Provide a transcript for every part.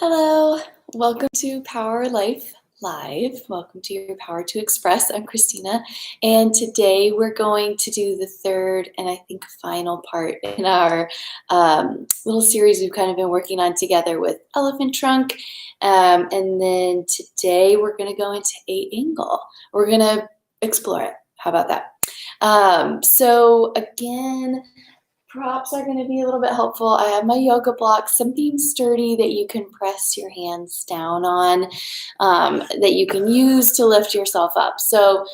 Hello, welcome to Power Life Live. Welcome to your Power to Express. I'm Kristina, and today we're going to do the third and I think final part in our little series we've kind of been working on together with Elephant Trunk. And then today we're going to go into 8-angle. We're going to explore it. How about that? So again, props are going to be a little bit helpful. I have my yoga blocks, something sturdy that you can press your hands down on, that you can use to lift yourself up. So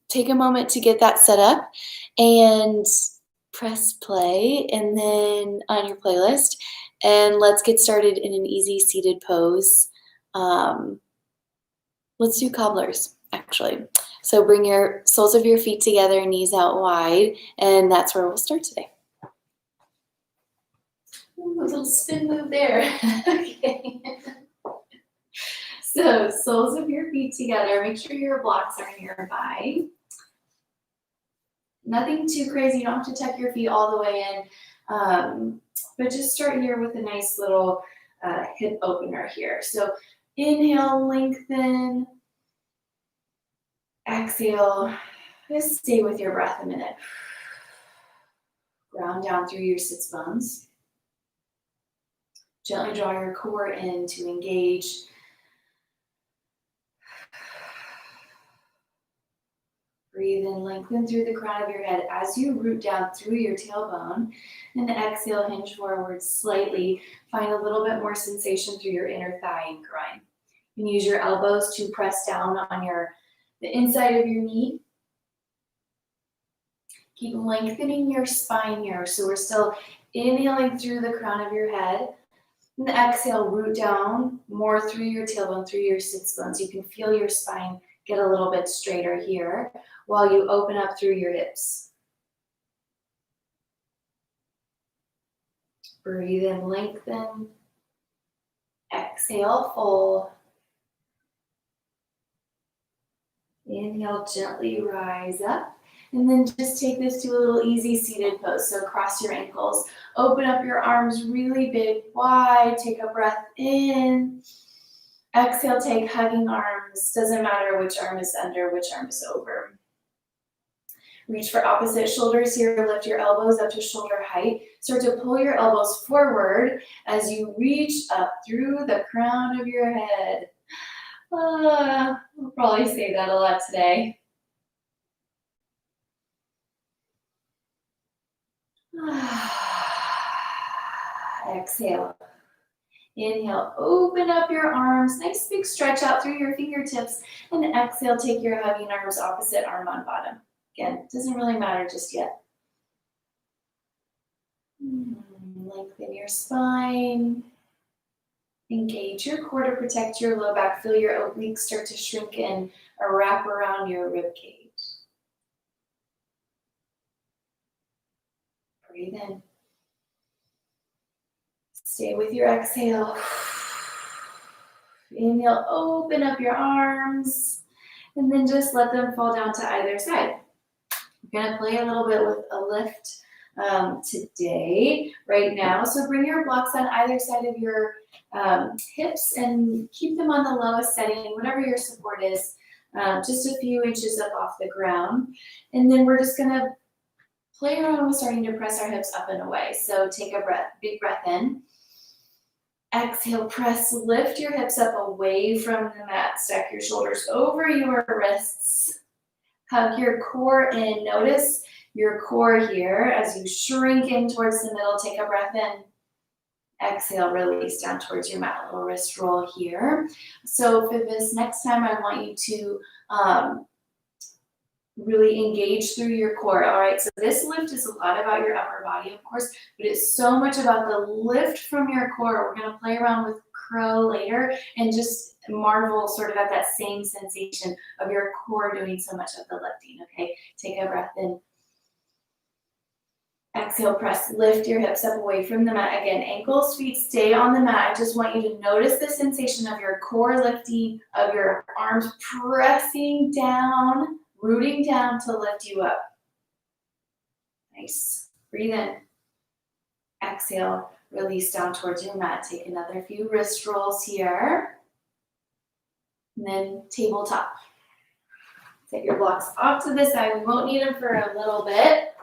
take a moment to get that set up and press play and then on your playlist. And let's get started in an easy seated pose. Let's do cobblers, actually. So bring your soles of your feet together, knees out wide, and that's where we'll start today. Ooh, a little spin move there. Okay. So soles of your feet together. Make sure your blocks are nearby. Nothing too crazy. You don't have to tuck your feet all the way in, but just start here with a nice little hip opener here. So inhale, lengthen. Exhale, just stay with your breath a minute. Ground down through your sits bones. Gently draw your core in to engage. Breathe in, lengthen through the crown of your head as you root down through your tailbone. And exhale, hinge forward slightly. Find a little bit more sensation through your inner thigh and groin. You can use your elbows to press down on the inside of your knee. Keep lengthening your spine here. So we're still inhaling through the crown of your head. And exhale, root down more through your tailbone, through your sits bones. You can feel your spine get a little bit straighter here while you open up through your hips. Breathe in, lengthen. Exhale, fold. Inhale, gently rise up. And then just take this to a little easy seated pose. So cross your ankles, open up your arms really big, wide. Take a breath in. Exhale, take hugging arms. Doesn't matter which arm is under, which arm is over. Reach for opposite shoulders here. Lift your elbows up to shoulder height. Start to pull your elbows forward as you reach up through the crown of your head. We'll probably say that a lot today. Exhale. Inhale, open up your arms. Nice big stretch out through your fingertips. And exhale, take your hugging arms, opposite arm on bottom. Again, doesn't really matter just yet. Lengthen your spine. Engage your core to protect your low back. Feel your obliques start to shrink in or wrap around your rib cage. Breathe in. Stay with your exhale. Inhale, open up your arms, and then just let them fall down to either side. We're going to play a little bit with a lift today, right now. So bring your blocks on either side of your hips and keep them on the lowest setting, whatever your support is, just a few inches up off the ground. And then we're just going to play around with starting to press our hips up and away. So take a breath, big breath in. Exhale, press, lift your hips up away from the mat. Stack your shoulders over your wrists. Hug your core in. Notice your core here as you shrink in towards the middle. Take a breath in. Exhale, release down towards your mat. Little wrist roll here. So for this next time, I want you to really engage through your core. All right, so this lift is a lot about your upper body, of course, but it's so much about the lift from your core. We're going to play around with crow later and just marvel sort of at that same sensation of your core doing so much of the lifting, okay? Take a breath in. Exhale, press, lift your hips up away from the mat. Again, ankles, feet stay on the mat. I just want you to notice the sensation of your core lifting, of your arms pressing down, rooting down to lift you up. Nice. Breathe in. exhale, release down towards your mat. Take another few wrist rolls here. And then tabletop. Set your blocks off to the side. We won't need them for a little bit.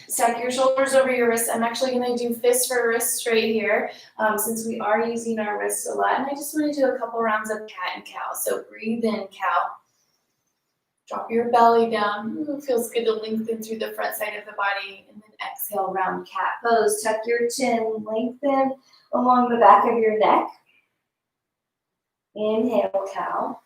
Stack your shoulders over your wrists. I'm actually going to do fist for wrist straight here since we are using our wrists a lot. And I just want to do a couple rounds of cat and cow. So breathe in, cow. Drop your belly down. Ooh, feels good to lengthen through the front side of the body. And then exhale, round cat pose. Tuck your chin, lengthen along the back of your neck. Inhale, cow.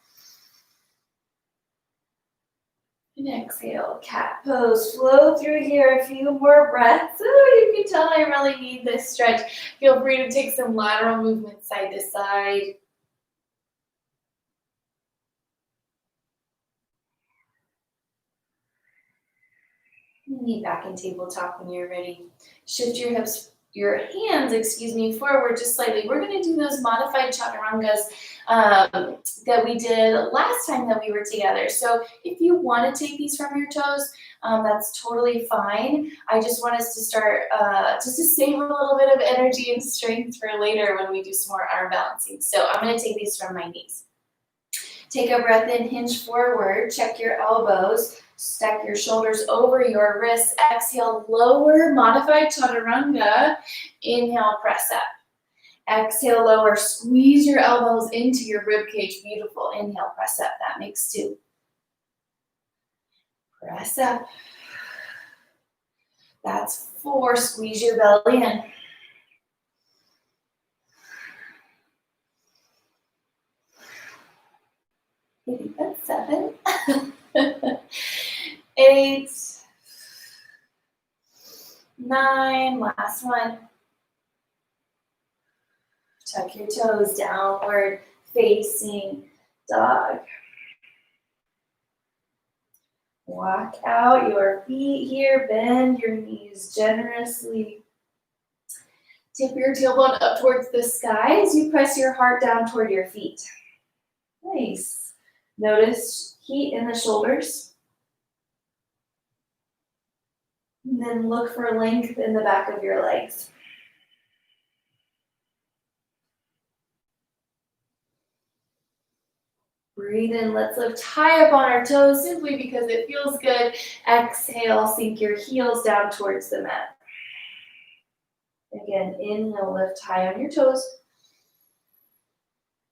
And exhale, cat pose. Flow through here a few more breaths. Ooh, you can tell I really need this stretch. Feel free to take some lateral movement side to side. Knee back in tabletop when you're ready. Shift your hips, your hands, forward just slightly. We're going to do those modified chaturangas that we did last time that we were together. So if you want to take these from your toes, that's totally fine. I just want us to start just to save a little bit of energy and strength for later when we do some more arm balancing. So I'm going to take these from my knees. Take a breath in, hinge forward, check your elbows, stack your shoulders over your wrists. Exhale, lower, modified chaturanga. Inhale, press up. Exhale, lower, squeeze your elbows into your rib cage. Beautiful. Inhale, press up. That makes two. Press up. That's four. Squeeze your belly in. I think that's 7. 8. 9. Last one. Tuck your toes, downward facing dog. Walk out your feet here. Bend your knees generously. Tip your tailbone up towards the sky as you press your heart down toward your feet. Nice. Notice heat in the shoulders. And then look for length in the back of your legs. Breathe in. Let's lift high up on our toes simply because it feels good. Exhale, sink your heels down towards the mat. Again, inhale, lift high on your toes.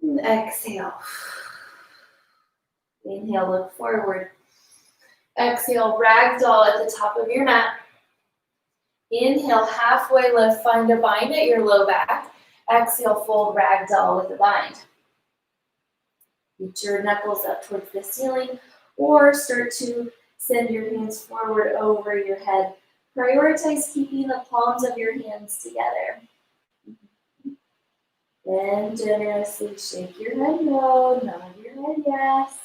And exhale. Inhale, look forward. Exhale, ragdoll at the top of your mat. Inhale, halfway lift, find a bind at your low back. Exhale, fold ragdoll with a bind. Reach your knuckles up towards the ceiling or start to send your hands forward over your head. Prioritize keeping the palms of your hands together. Then generously shake your head no, nod your head yes.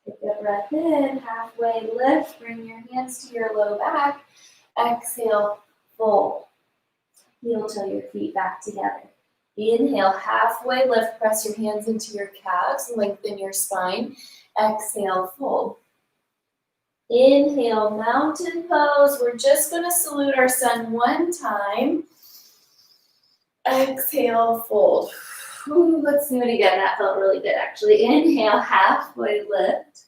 Take a breath in, halfway lift, bring your hands to your low back. Exhale, fold. Heel toe your feet back together. Inhale, halfway lift, press your hands into your calves, lengthen your spine. Exhale, fold. Inhale, mountain pose. We're just going to salute our sun one time. Exhale, fold. Ooh, let's do it again. That felt really good, actually. Inhale, halfway lift.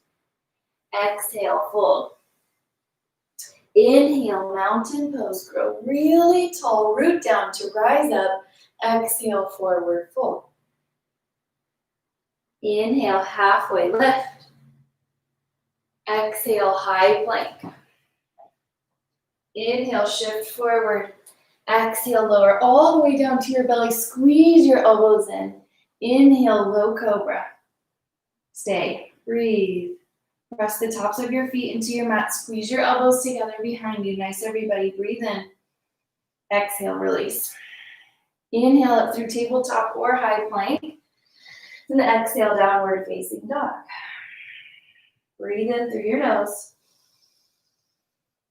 Exhale, fold. Inhale, mountain pose. Grow really tall. Root down to rise up. Exhale, forward fold. Inhale, halfway lift. Exhale, high plank. Inhale, shift forward. Exhale, lower all the way down to your belly. Squeeze your elbows in. Inhale, low cobra. Stay. Breathe. Press the tops of your feet into your mat. Squeeze your elbows together behind you. Nice, everybody. Breathe in. Exhale, release. Inhale up through tabletop or high plank. And exhale, downward facing dog. Breathe in through your nose.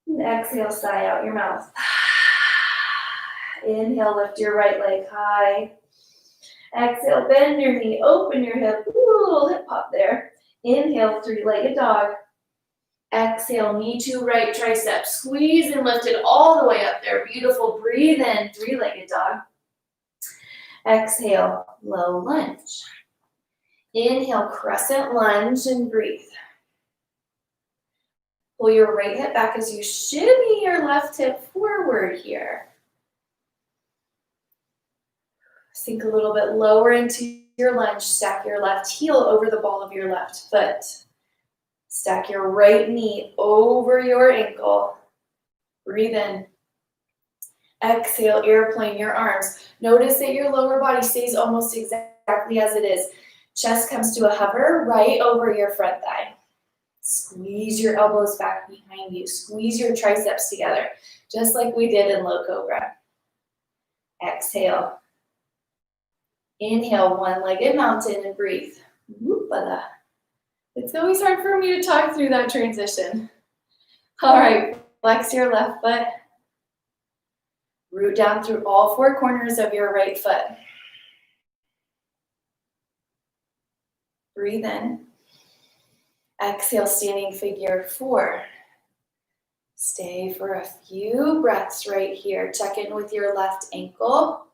And exhale, sigh out your mouth. Inhale, lift your right leg high. Exhale, bend your knee, open your hip. Ooh, little hip hop there. Inhale, three-legged dog. Exhale, knee to right tricep. Squeeze and lift it all the way up there. Beautiful. Breathe in, three-legged dog. Exhale, low lunge. Inhale, crescent lunge and breathe. Pull your right hip back as you shimmy your left hip forward here. Sink a little bit lower into your lunge. Stack your left heel over the ball of your left foot. Stack your right knee over your ankle. Breathe in. Exhale, airplane your arms. Notice that your lower body stays almost exactly as it is. Chest comes to a hover right over your front thigh. Squeeze your elbows back behind you. Squeeze your triceps together, just like we did in low cobra. Exhale. Inhale, one-legged mountain and breathe. Whoopala. It's always hard for me to talk through that transition. All right, flex your left foot. Root down through all four corners of your right foot. Breathe in. Exhale, standing figure four. Stay for a few breaths right here. Check in with your left ankle.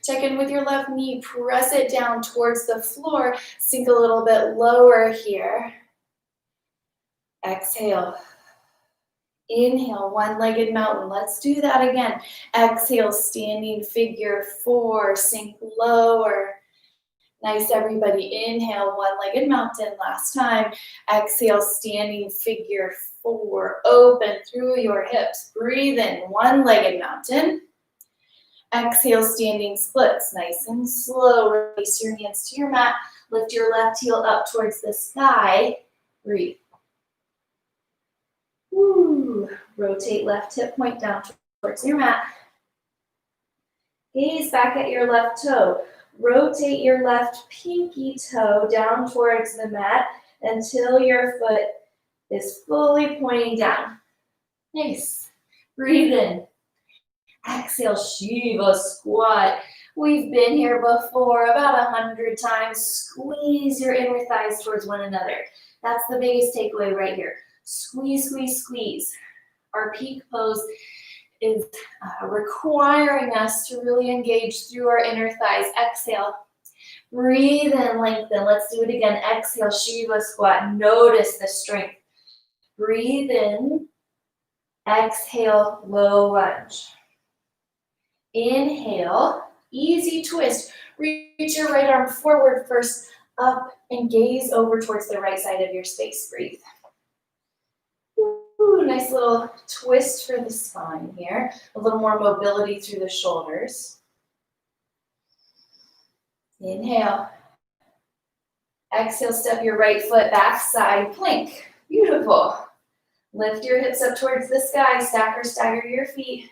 Check in with your left knee. Press it down towards the floor. Sink a little bit lower here. Exhale. Inhale, one-legged mountain. Let's do that again. Exhale, standing figure four. Sink lower. Nice, everybody. Inhale, one-legged mountain. Last time. Exhale, standing figure four. Open through your hips. Breathe in, one-legged mountain. Exhale, standing splits. Nice and slow. Release your hands to your mat. Lift your left heel up towards the sky. Breathe. Woo. Rotate left hip point down towards your mat. Gaze back at your left toe. Rotate your left pinky toe down towards the mat until your foot is fully pointing down. Nice. Breathe in. Exhale, Shiva squat. We've been here before about 100 times. Squeeze your inner thighs towards one another. That's the biggest takeaway right here. Squeeze, squeeze, squeeze. Our peak pose is requiring us to really engage through our inner thighs. Exhale. Breathe and lengthen. Let's do it again. Exhale, Shiva squat. Notice the strength. Breathe in. Exhale, low lunge. Inhale, easy twist. Reach your right arm forward first, up, and gaze over towards the right side of your space. Breathe. Ooh, nice little twist for the spine here. A little more mobility through the shoulders. Inhale. Exhale, step your right foot back, side plank. Beautiful. Lift your hips up towards the sky. Stack or stagger your feet.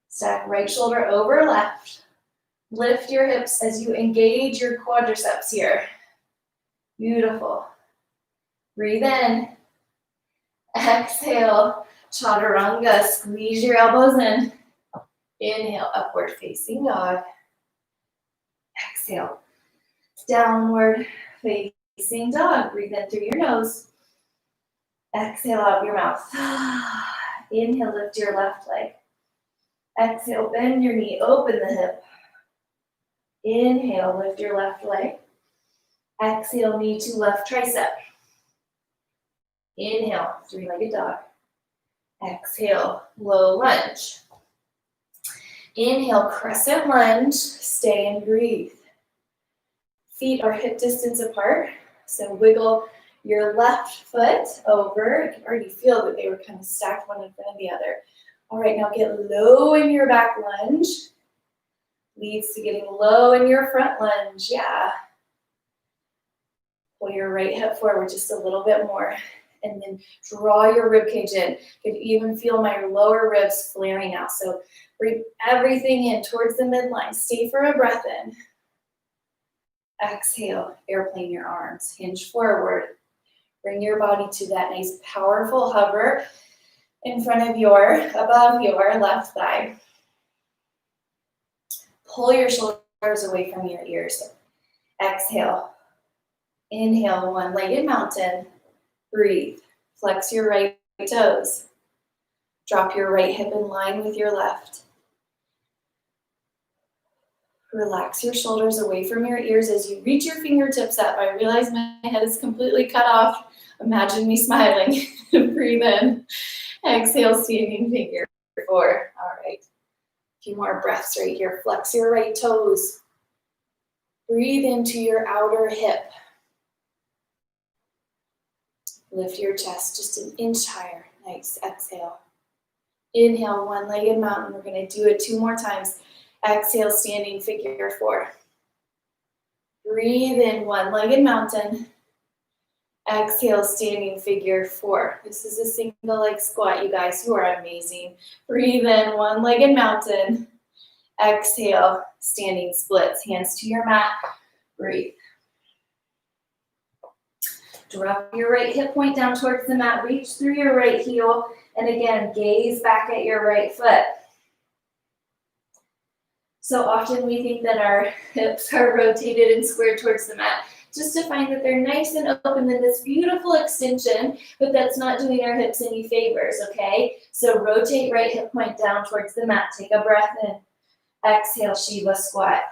Stack right shoulder over left. Lift your hips as you engage your quadriceps here. Beautiful. Breathe in. Exhale, Chaturanga. Squeeze your elbows in. Inhale, upward facing dog. Exhale, downward facing dog. Breathe in through your nose. Exhale out your mouth. Inhale, lift your left leg. Exhale, bend your knee, open the hip. Inhale, lift your left leg. Exhale, knee to left tricep. Inhale, three-legged dog. Exhale, low lunge. Inhale, crescent lunge. Stay and breathe. Feet are hip distance apart, so wiggle your left foot over. I can already feel that they were kind of stacked one in front of the other. All right, now get low in your back lunge. Leads to getting low in your front lunge, yeah. Pull your right hip forward just a little bit more. And then draw your rib cage in. You can even feel my lower ribs flaring out. So bring everything in towards the midline. Stay for a breath in. Exhale, airplane your arms. Hinge forward. Bring your body to that nice powerful hover in front of above your left thigh. Pull your shoulders away from your ears. Exhale. Inhale, one-legged mountain. Breathe. Flex your right toes. Drop your right hip in line with your left. Relax your shoulders away from your ears as you reach your fingertips up. I realize my head is completely cut off. Imagine me smiling. Breathe in. Exhale, standing figure 4. All right. A few more breaths right here. Flex your right toes. Breathe into your outer hip. Lift your chest just an inch higher. Nice. Exhale. Inhale, one-legged mountain. We're going to do it 2 more times. Exhale, standing figure 4. Breathe in, one-legged mountain. Exhale, standing figure 4. This is a single leg squat, you guys. You are amazing. Breathe in, one-legged mountain. Exhale, standing splits. Hands to your mat. Breathe. Drop your right hip point down towards the mat. Reach through your right heel. And again, gaze back at your right foot. So often we think that our hips are rotated and squared towards the mat, just to find that they're nice and open in this beautiful extension, but that's not doing our hips any favors, okay? So rotate right hip point down towards the mat. Take a breath in. Exhale, Shiva squat.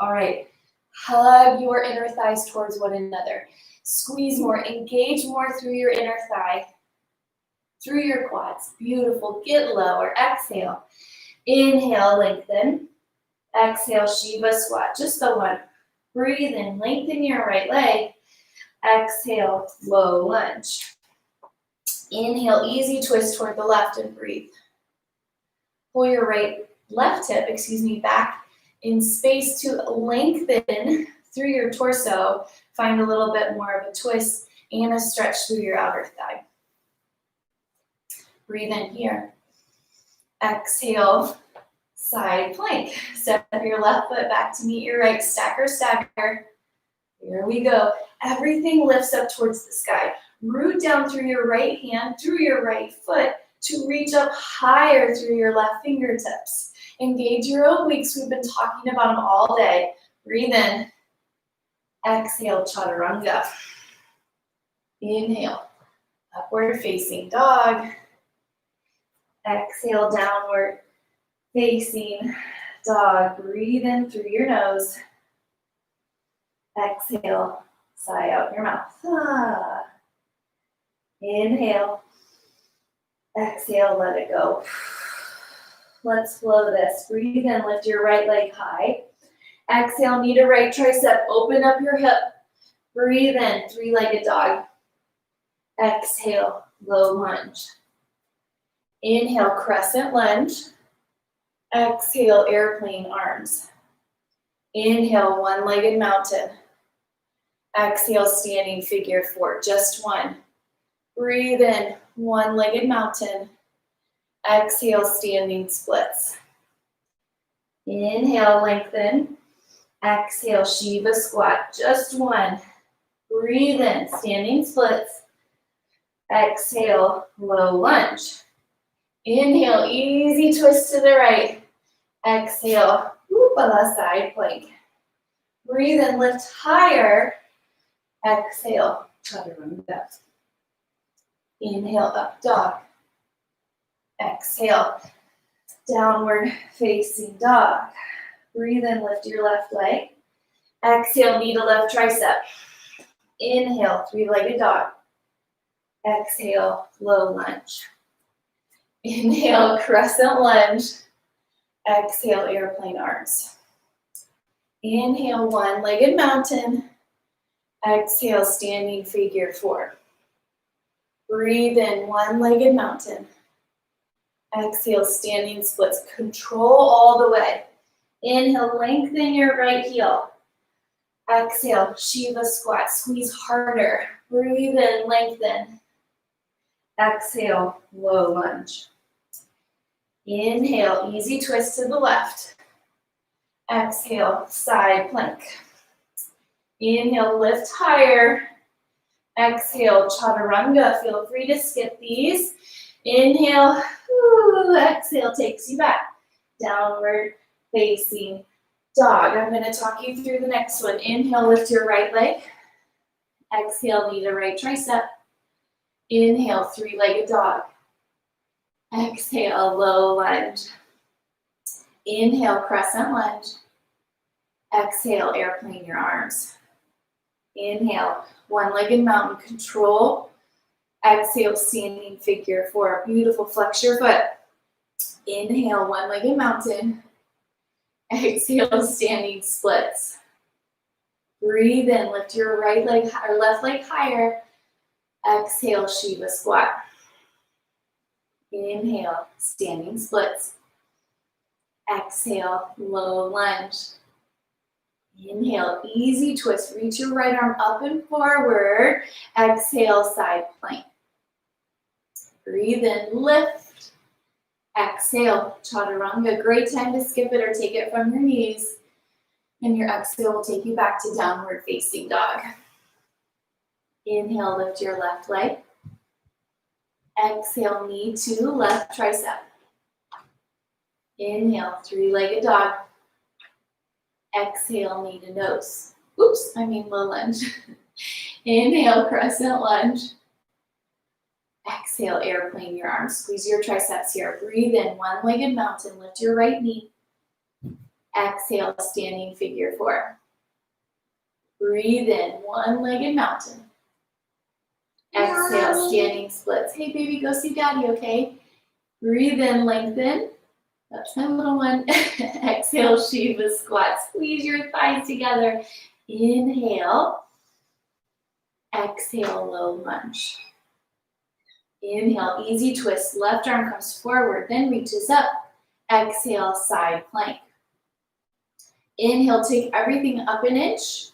All right, hug your inner thighs towards one another. Squeeze more, engage more through your inner thigh, through your quads. Beautiful, get lower. Exhale. Inhale, lengthen. Exhale, Shiva squat, just the one. Breathe in, lengthen your right leg. Exhale, low lunge. Inhale, easy twist toward the left and breathe. Pull your left hip, back in space to lengthen through your torso. Find a little bit more of a twist and a stretch through your outer thigh. Breathe in here. Exhale, side plank. Step your left foot back to meet your right. Stacker, stagger. Here we go. Everything lifts up towards the sky. Root down through your right hand, through your right foot to reach up higher through your left fingertips. Engage your obliques. We've been talking about them all day. Breathe in. Exhale, Chaturanga. Inhale, upward facing dog. Exhale, downward facing dog. Breathe in through your nose. Exhale, sigh out your mouth. Ah. Inhale. Exhale, let it go. Let's flow this. Breathe in, lift your right leg high. Exhale, knee to right tricep. Open up your hip. Breathe in, three-legged dog. Exhale, low lunge. Inhale, crescent lunge. Exhale, airplane arms. Inhale, one-legged mountain. Exhale, standing figure 4, just one. Breathe in, one-legged mountain. Exhale, standing splits. Inhale, lengthen. Exhale, Shiva squat, just one. Breathe in, standing splits. Exhale, low lunge. Inhale, easy twist to the right. Exhale, Upala side plank. Breathe in, lift higher. Exhale, Chaturanga. Inhale, up dog. Exhale, downward facing dog. Breathe in, lift your left leg. Exhale, knee to left tricep. Inhale, three-legged dog. Exhale, low lunge. Inhale, crescent lunge. Exhale, airplane arms. Inhale, one-legged mountain. Exhale, standing figure 4. Breathe in, one-legged mountain. Exhale, standing splits. Control all the way. Inhale, lengthen your right heel. Exhale, Shiva squat. Squeeze harder. Breathe in, lengthen. Exhale, low lunge. Inhale, easy twist to the left. Exhale, side plank. Inhale, lift higher. Exhale, Chaturanga. Feel free to skip these. Inhale, exhale takes you back. Downward facing dog. I'm going to talk you through the next one. Inhale, lift your right leg. Exhale, knee to right tricep. Inhale, three-legged dog. Exhale, low lunge. Inhale, crescent lunge. Exhale, airplane your arms. Inhale, one-legged mountain control. Exhale, standing figure four. Beautiful, flex your foot. Inhale, one-legged mountain. Exhale, standing splits. Breathe in, lift your right leg or left leg higher. Exhale, Shiva squat. Inhale, standing splits. Exhale, low lunge. Inhale, easy twist. Reach your right arm up and forward. Exhale, side plank. Breathe in, lift. Exhale, chaturanga. Great time to skip it or take it from your knees. And your exhale will take you back to downward facing dog. Inhale, lift your left leg. Exhale, knee to left tricep. Inhale, three-legged dog. Exhale, knee to nose. Low lunge. Inhale, crescent lunge. Exhale, airplane your arms. Squeeze your triceps here. Breathe in, one-legged mountain. Lift your right knee. Exhale, standing figure four. Breathe in, one-legged mountain. Exhale, standing splits. Hey, baby, go see daddy, okay? Breathe in, lengthen. That's my little one. Exhale, Shiva squat. Squeeze your thighs together. Inhale. Exhale, low lunge. Inhale, easy twist. Left arm comes forward, then reaches up. Exhale, side plank. Inhale, take everything up an inch.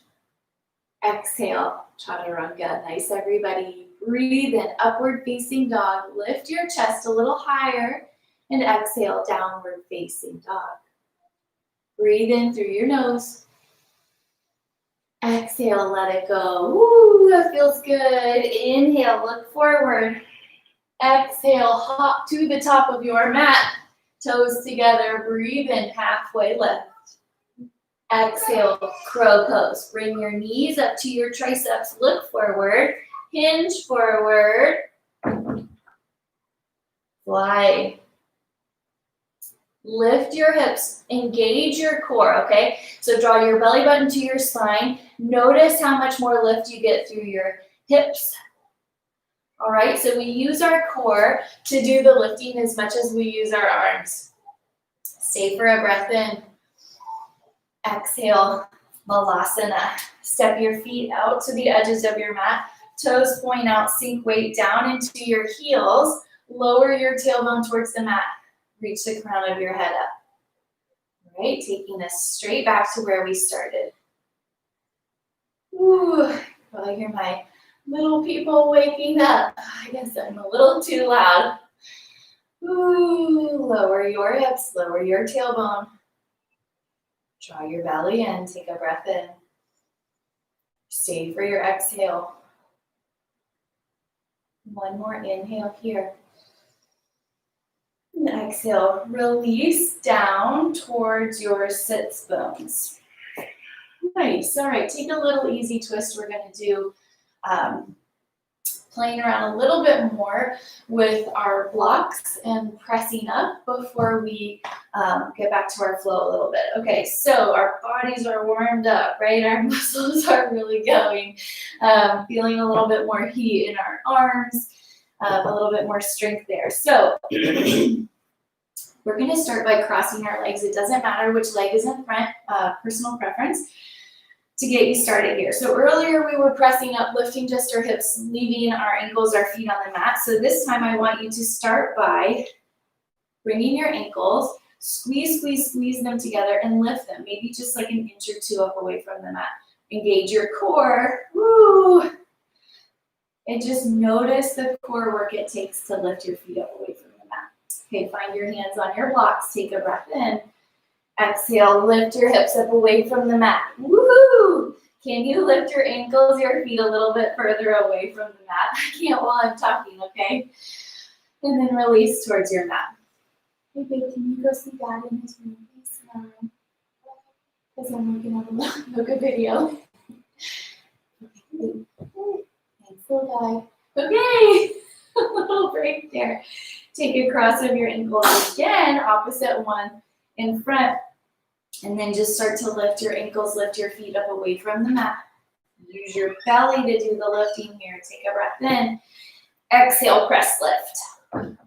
Exhale, chaturanga. Nice, everybody. Breathe in, upward facing dog. Lift your chest a little higher. And exhale, downward facing dog. Breathe in through your nose. Exhale, let it go. Woo, that feels good. Inhale, look forward. Exhale, hop to the top of your mat. Toes together, breathe in, halfway lift. Exhale, crow pose. Bring your knees up to your triceps. Look forward. Hinge forward. Fly. Lift your hips. Engage your core, okay? So draw your belly button to your spine. Notice how much more lift you get through your hips. All right, so we use our core to do the lifting as much as we use our arms. Stay for a breath in. Exhale, Malasana. Step your feet out to the edges of your mat. Toes point out, sink weight down into your heels. Lower your tailbone towards the mat. Reach the crown of your head up. All right, taking this straight back to where we started. Ooh, I hear my little people waking up. I guess I'm a little too loud. Ooh, lower your hips, lower your tailbone. Draw your belly in, take a breath in. Stay for your exhale. One more inhale here. And exhale, release down towards your sits bones. Nice, all right, take a little easy twist. We're gonna do playing around a little bit more with our blocks and pressing up before we get back to our flow a little bit. Okay, so our bodies are warmed up, right? Our muscles are really going, feeling a little bit more heat in our arms, a little bit more strength there. So we're gonna start by crossing our legs. It doesn't matter which leg is in front, personal preference, to get you started here. So earlier we were pressing up, lifting just our hips, leaving our ankles, our feet on the mat. So this time I want you to start by bringing your ankles, squeeze them together and lift them, maybe just like an inch or two up away from the mat. Engage your core, woo! And just notice the core work it takes to lift your feet up away from the mat. Okay, find your hands on your blocks, take a breath in. Exhale, lift your hips up away from the mat. Woohoo! Can you lift your ankles, your feet a little bit further away from the mat? I can't while I'm talking, okay? And then release towards your mat. Hey babe, can you go see dad in his room, please? because I'm looking at a yoga video. And so okay, a little break there. Take a cross of your ankles again, opposite one in front. And then just start to lift your ankles, lift your feet up away from the mat. Use your belly to do the lifting here. Take a breath in. Exhale, press lift.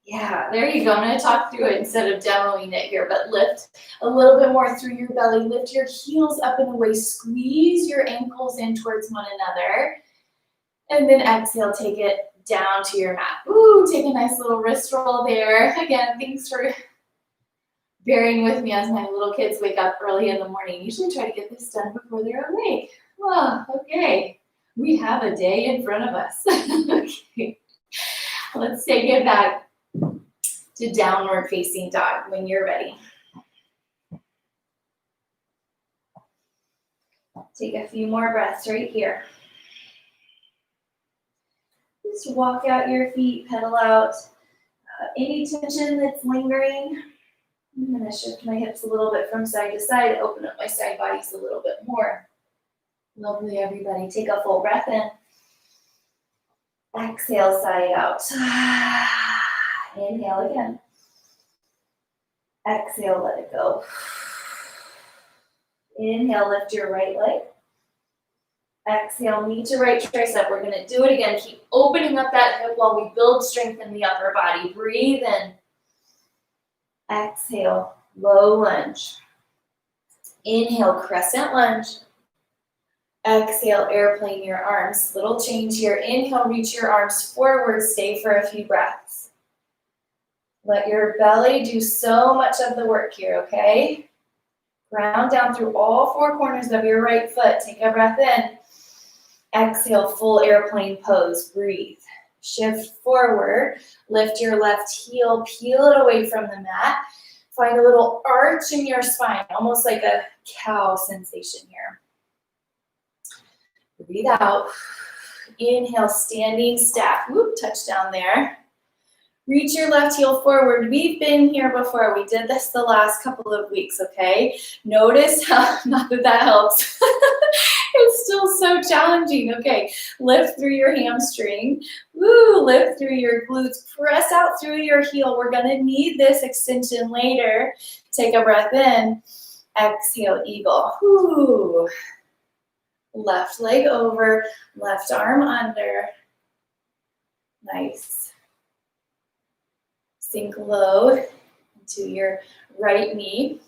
Yeah, there you go. I'm going to talk through it instead of demoing it here, but lift a little bit more through your belly. Lift your heels up and away. Squeeze your ankles in towards one another. And then exhale, take it down to your mat. Ooh, take a nice little wrist roll there. Again, thanks for bearing with me as my little kids wake up early in the morning. Usually try to get this done before they're awake. Oh, okay. We have a day in front of us. Okay. Let's take it back to downward facing dog when you're ready. Take a few more breaths right here. Just walk out your feet, pedal out any tension that's lingering. I'm going to shift my hips a little bit from side to side, open up my side bodies a little bit more. Lovely, everybody. Take a full breath in. Exhale, side out. Inhale again. Exhale, let it go. Inhale, lift your right leg. Exhale, knee to right tricep. We're going to do it again. Keep opening up that hip while we build strength in the upper body. Breathe in. Exhale, low lunge. Inhale, crescent lunge. Exhale, airplane your arms. Little change here. Inhale, reach your arms forward. Stay for a few breaths. Let your belly do so much of the work here, okay? Ground down through all four corners of your right foot. Take a breath in. Exhale, full airplane pose. Breathe. Shift forward. Lift your left heel. Peel it away from the mat. Find a little arch in your spine, almost like a cow sensation here. Breathe out. Inhale, standing staff. Whoop, touchdown there. Reach your left heel forward. We've been here before. We did this the last couple of weeks, okay? Notice how, not that that helps. It's still so challenging. Okay, lift through your hamstring. Woo, lift through your glutes. Press out through your heel. We're going to need this extension later. Take a breath in. Exhale, eagle. Woo. Left leg over, left arm under. Nice. Sink low into your right knee.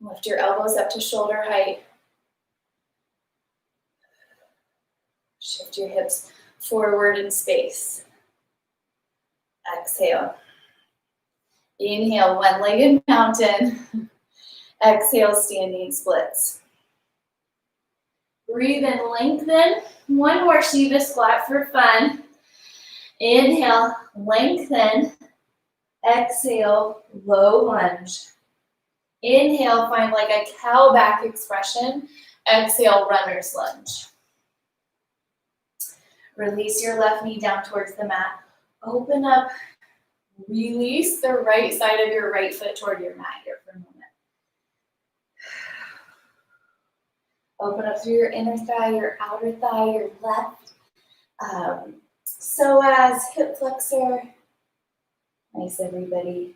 Lift your elbows up to shoulder height. Shift your hips forward in space. Exhale. Inhale, one-legged mountain. Exhale, standing splits. Breathe in, lengthen. One more Shiva squat for fun. Inhale, lengthen. Exhale, low lunge. Inhale, find like a cow back expression. Exhale, runner's lunge. Release your left knee down towards the mat. Open up. Release the right side of your right foot toward your mat here for a moment. Open up through your inner thigh, your outer thigh, your left. Psoas, hip flexor. Nice, everybody.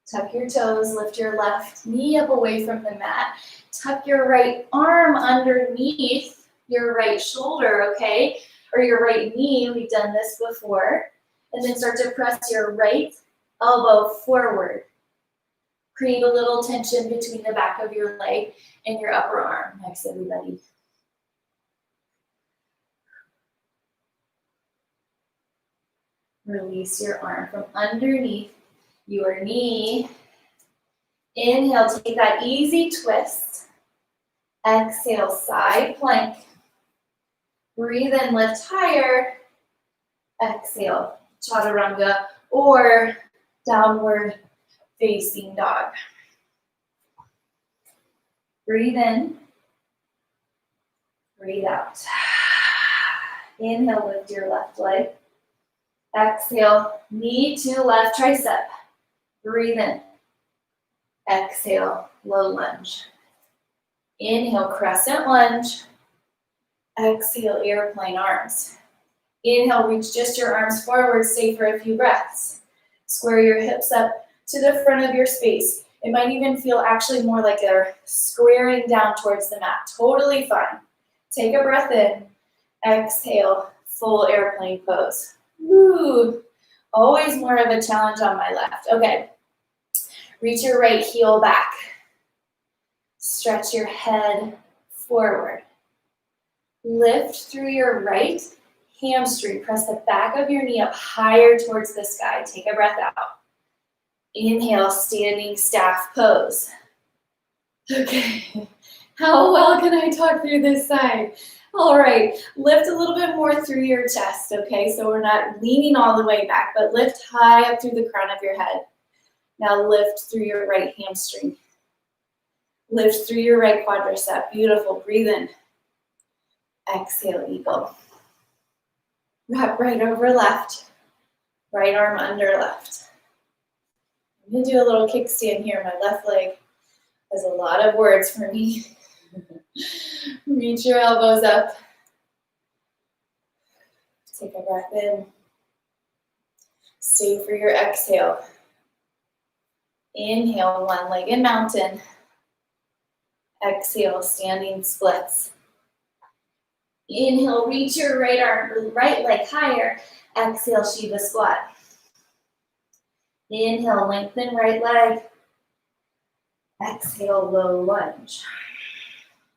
Tuck your toes, lift your left knee up away from the mat. Tuck your right arm underneath your right shoulder, okay? Or your right knee, we've done this before. And then start to press your right elbow forward. Create a little tension between the back of your leg and your upper arm. Nice, everybody. Release your arm from underneath your knee. Inhale, take that easy twist. Exhale, side plank. Breathe in, lift higher. Exhale, chaturanga or downward facing dog. Breathe in. Breathe out. Inhale, lift your left leg. Exhale, knee to left tricep. Breathe in. Exhale, low lunge. Inhale, crescent lunge. Exhale, airplane arms. Inhale, reach just your arms forward, stay for a few breaths. Square your hips up to the front of your space. It might even feel actually more like they're squaring down towards the mat. Totally fine. Take a breath in. Exhale, full airplane pose. Woo! Always more of a challenge on my left. Okay. Reach your right heel back. Stretch your head forward. Lift through your right hamstring. Press the back of your knee up higher towards the sky. Take a breath out. Inhale, standing staff pose. Okay. How well can I talk through this side? All right, lift a little bit more through your chest, okay? So we're not leaning all the way back, but lift high up through the crown of your head. Now lift through your right hamstring. Lift through your right quadricep. Beautiful, breathe in. Exhale, eagle. Wrap right over left. Right arm under left. I'm gonna do a little kickstand here. My left leg has a lot of words for me. Reach your elbows up. Take a breath in. Stay for your exhale. Inhale, one-legged mountain. Exhale, standing splits. Inhale, reach your right leg higher. Exhale, Shiva squat. Inhale, lengthen right leg. Exhale, low lunge.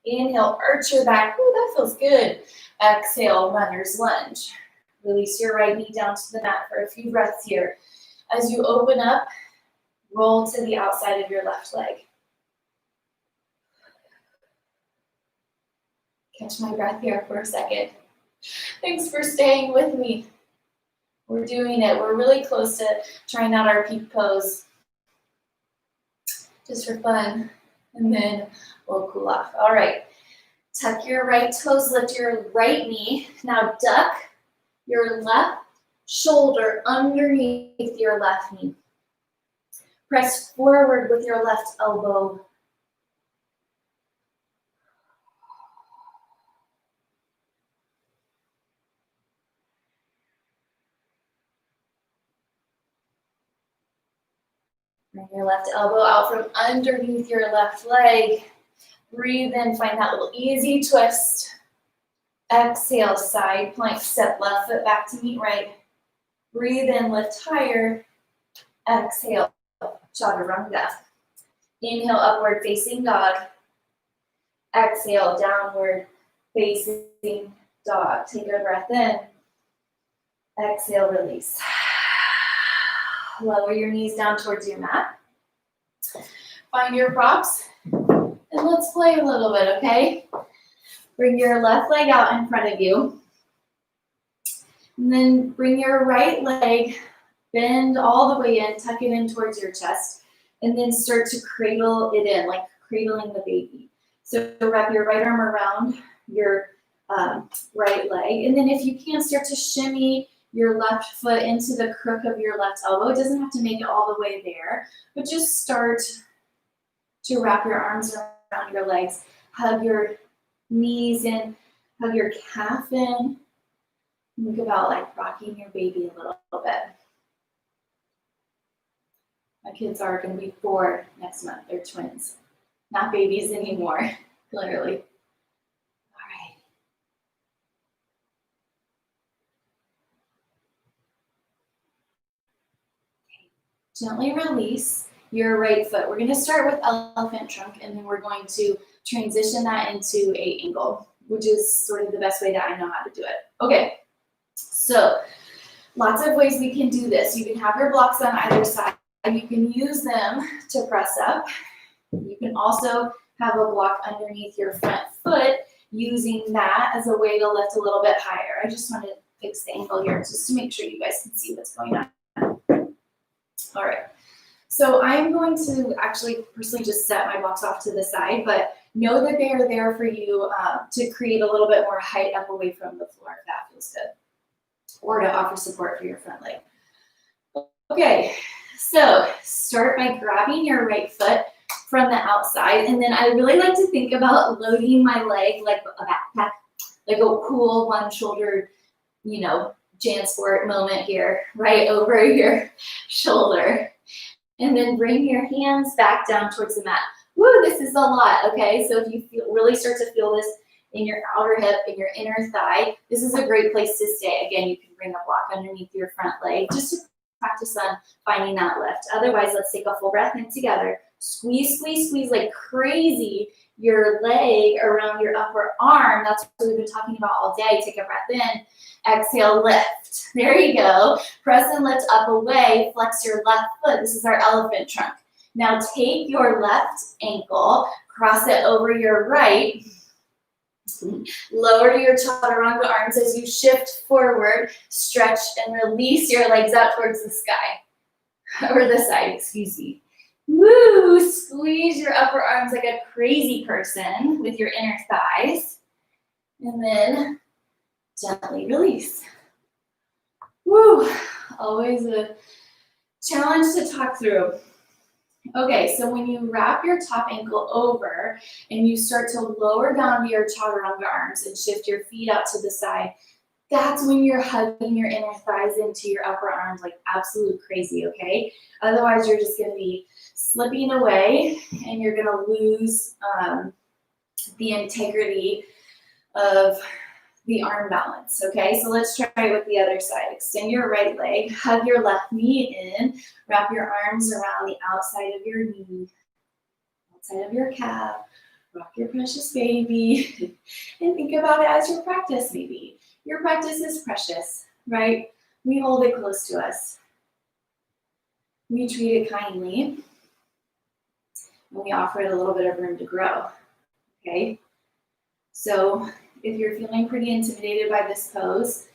Inhale, arch your back. Ooh, that feels good. Exhale, runner's lunge. Release your right knee down to the mat for a few breaths here. As you open up, roll to the outside of your left leg. Catch my breath here for a second. Thanks for staying with me. We're doing it. We're really close to trying out our peak pose. Just for fun. And then we'll cool off. All right. Tuck your right toes, lift your right knee. Now duck your left shoulder underneath your left knee. Press forward with your left elbow. Bring your left elbow out from underneath your left leg. Breathe in, find that little easy twist. Exhale, side plank, step left foot back to meet right. Breathe in, lift higher. Exhale, Chaturanga. Inhale, upward facing dog. Exhale, downward facing dog. Take a breath in. Exhale, release. Lower your knees down towards your mat. Find your props. And let's play a little bit, okay? Bring your left leg out in front of you. And then bring your right leg, bend all the way in, tuck it in towards your chest, and then start to cradle it in, like cradling the baby. So wrap your right arm around your right leg. And then if you can, start to shimmy your left foot into the crook of your left elbow. It doesn't have to make it all the way there, but just start to wrap your arms around your legs. Hug your knees in, hug your calf in. Think about like rocking your baby a little bit. My kids are going to be 4 next month. They're twins. Not babies anymore, clearly. All right. Gently release your right foot. We're going to start with elephant trunk, and then we're going to transition that into a angle, which is sort of the best way that I know how to do it. Okay, so lots of ways we can do this. You can have your blocks on either side. You can use them to press up. You can also have a block underneath your front foot, using that as a way to lift a little bit higher. I just want to fix the angle here just to make sure you guys can see what's going on. All right, so I'm going to actually personally just set my blocks off to the side, but know that they are there for you to create a little bit more height up away from the floor if that feels good, or to offer support for your front leg. Okay, so start by grabbing your right foot, from the outside. And then I really like to think about loading my leg like a backpack, like a cool one-shouldered, you know, JanSport moment here, right over your shoulder. And then bring your hands back down towards the mat. Woo, this is a lot, okay? So if you really start to feel this in your outer hip and your inner thigh, this is a great place to stay. Again, you can bring a block underneath your front leg just to practice on finding that lift. Otherwise, let's take a full breath in together. Squeeze, squeeze, squeeze like crazy your leg around your upper arm. That's what we've been talking about all day. Take a breath in. Exhale, lift. There you go. Press and lift up away. Flex your left foot. This is our elephant trunk. Now take your left ankle, cross it over your right. Lower your chaturanga arms as you shift forward. Stretch and release your legs out towards the sky. Or the side, excuse me. Woo! Squeeze your upper arms like a crazy person with your inner thighs. And then gently release. Woo! Always a challenge to talk through. Okay, so when you wrap your top ankle over and you start to lower down to your chaturanga arms and shift your feet out to the side, that's when you're hugging your inner thighs into your upper arms like absolute crazy, okay? Otherwise, you're just going to be slipping away and you're going to lose the integrity of the arm balance, okay? So let's try it with the other side. Extend your right leg, hug your left knee in, wrap your arms around the outside of your knee, outside of your calf, rock your precious baby, and think about it as your practice maybe. Your practice is precious, right? We hold it close to us. We treat it kindly, and we offer it a little bit of room to grow, okay? So if you're feeling pretty intimidated by this pose,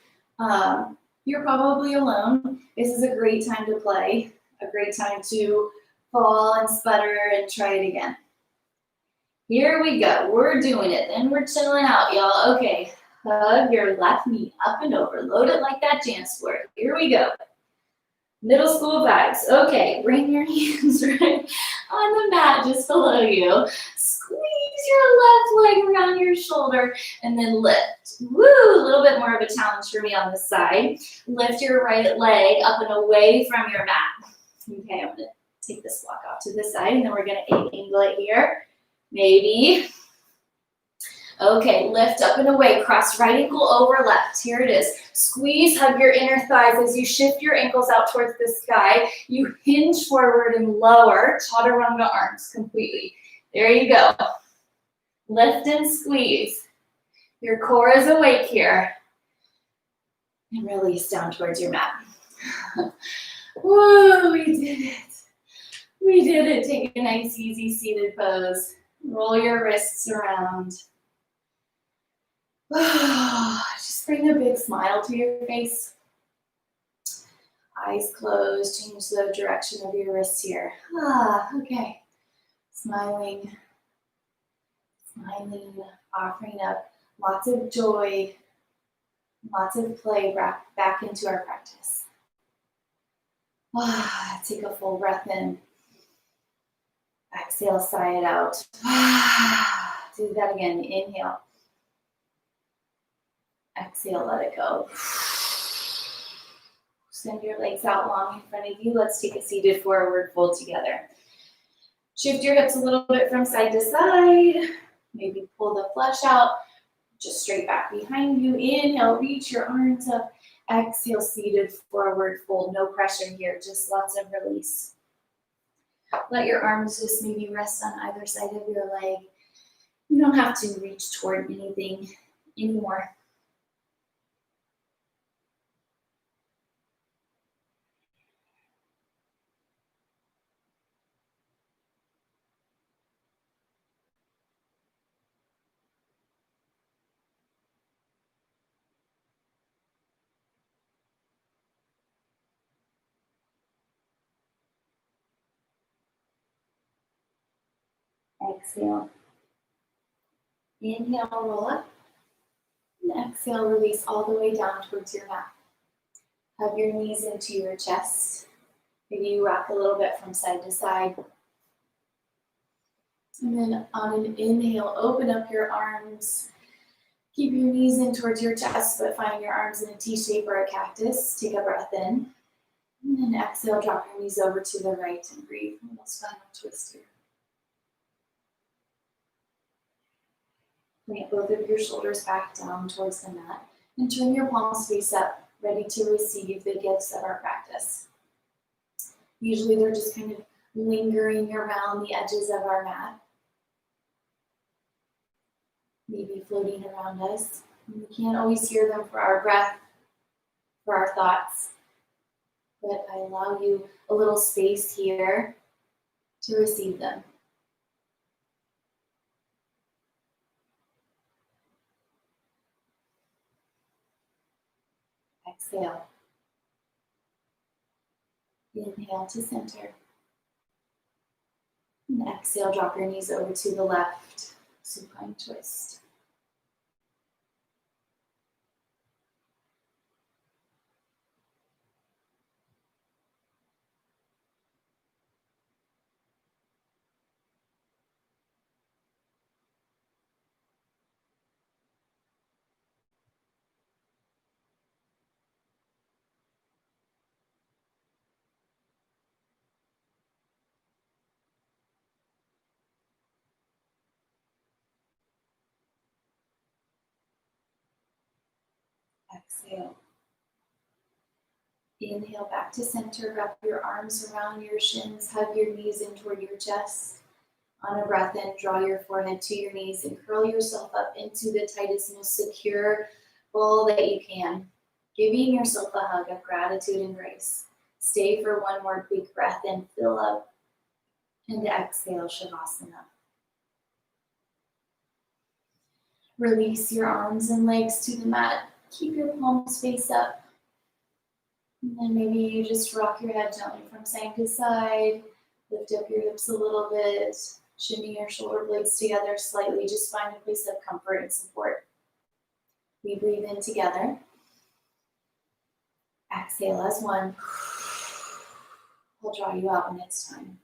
you're probably alone. This is a great time to play, a great time to fall and sputter and try it again. Here we go. We're doing it. Then we're chilling out, y'all. Okay, hug your left knee up and over. Load it like that JanSport. Here we go. Middle school vibes. Okay, bring your hands right on the mat just below you. Squeeze your left leg around your shoulder and then lift. Woo, a little bit more of a challenge for me on this side. Lift your right leg up and away from your mat. Okay, I'm gonna take this block off to the side and then we're gonna angle it here. Maybe. Okay, lift up and away. Cross right ankle over left. Here it is. Squeeze, hug your inner thighs as you shift your ankles out towards the sky. You hinge forward and lower. Chaturanga arms completely. There you go. Lift and squeeze. Your core is awake here. And release down towards your mat. Woo, we did it. We did it. Take a nice, easy seated pose. Roll your wrists around. Just bring a big smile to your face. Eyes closed. Change the direction of your wrists here. Okay. Smiling. Smiling. Offering up lots of joy, lots of play back into our practice. Take a full breath in. Exhale, sigh it out. Do that again. Inhale. Exhale, let it go. Send your legs out long in front of you. Let's take a seated forward fold together. Shift your hips a little bit from side to side. Maybe pull the flesh out. Just straight back behind you. Inhale, reach your arms up. Exhale, seated forward fold. No pressure here, just lots of release. Let your arms just maybe rest on either side of your leg. You don't have to reach toward anything anymore. Exhale. Inhale, roll up. And exhale, release all the way down towards your mat. Hug your knees into your chest. Maybe you rock a little bit from side to side. And then on an inhale, open up your arms. Keep your knees in towards your chest, but find your arms in a T shape or a cactus. Take a breath in. And then exhale, drop your knees over to the right and breathe. A little spinal twist here. Plant both of your shoulders back down towards the mat and turn your palms face up, ready to receive the gifts of our practice. Usually they're just kind of lingering around the edges of our mat, maybe floating around us. And we can't always hear them for our breath, for our thoughts, but I allow you a little space here to receive them. Exhale. Inhale to center. And exhale, drop your knees over to the left. Supine twist. Exhale. Inhale back to center. Wrap your arms around your shins. Hug your knees in toward your chest. On a breath in, draw your forehead to your knees and curl yourself up into the tightest, most secure ball that you can. Giving yourself a hug of gratitude and grace. Stay for one more big breath and fill up. And exhale, Shavasana. Release your arms and legs to the mat. Keep your palms face up. And then maybe you just rock your head gently from side to side. Lift up your hips a little bit. Shimmy your shoulder blades together slightly. Just find a place of comfort and support. We breathe in together. Exhale as one. We'll draw you out when it's time.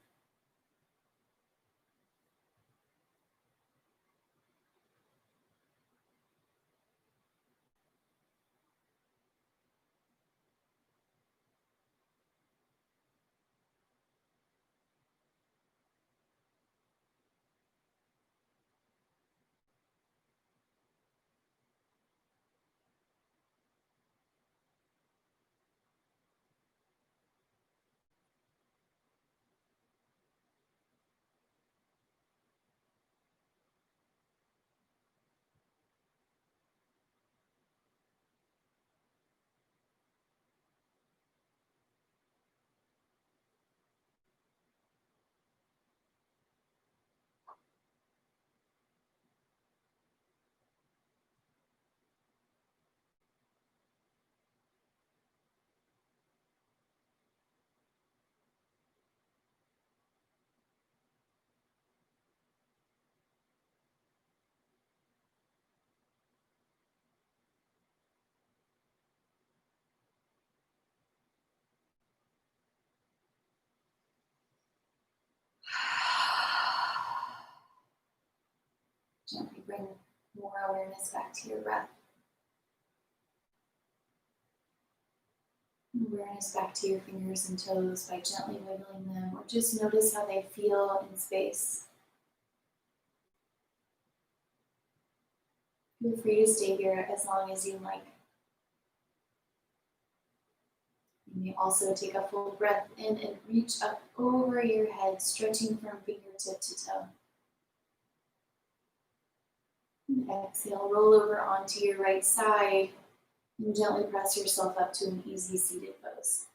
Gently bring more awareness back to your breath. Awareness back to your fingers and toes by gently wiggling them, or just notice how they feel in space. Feel free to stay here as long as you like. You may also take a full breath in and reach up over your head, stretching from fingertip to toe. And exhale, roll over onto your right side and gently press yourself up to an easy seated pose.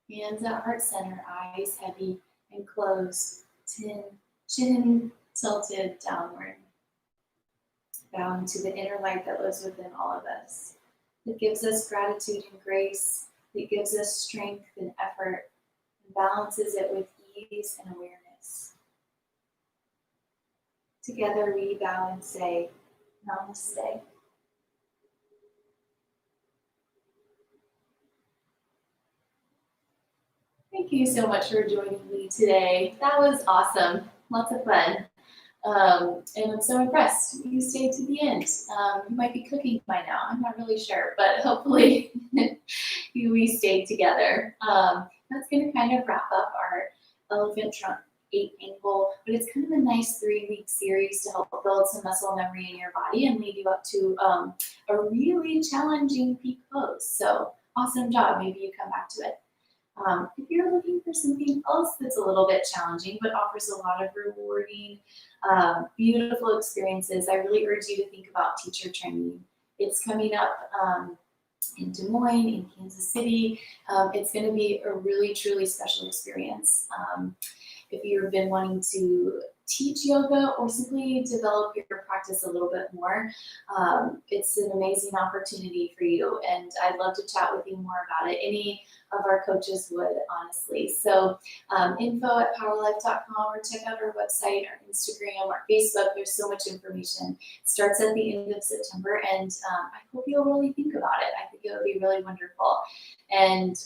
Hands at heart center, eyes heavy and closed, chin tilted downward. Bowing to the inner light that lives within all of us. It gives us gratitude and grace. It gives us strength and effort and balances it with ease and awareness. Together we bow and say, Namaste. Thank you so much for joining me today. That was awesome. lots of fun. And I'm so impressed you stayed to the end. You might be cooking by now. I'm not really sure, but hopefully we stayed together. That's going to kind of wrap up our elephant trunk 8 ankle, but it's kind of a nice 3-week series to help build some muscle memory in your body and lead you up to a really challenging peak pose. So awesome job. Maybe you come back to it. If you're looking for something else that's a little bit challenging but offers a lot of rewarding, beautiful experiences, I really urge you to think about teacher training. It's coming up in Des Moines, in Kansas City. It's going to be a really, truly special experience. If you've been wanting to teach yoga or simply develop your practice a little bit more, it's an amazing opportunity for you. And I'd love to chat with you more about it. Any of our coaches would, honestly. So info@powerlife.com, or check out our website, our Instagram, our Facebook. There's so much information. It starts at the end of September, and I hope you'll really think about it. I think it'll be really wonderful. And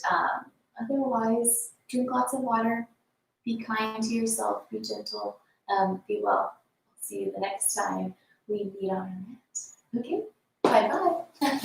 otherwise, drink lots of water. Be kind to yourself, be gentle, be well. See you the next time we meet on our mat. Okay, bye-bye.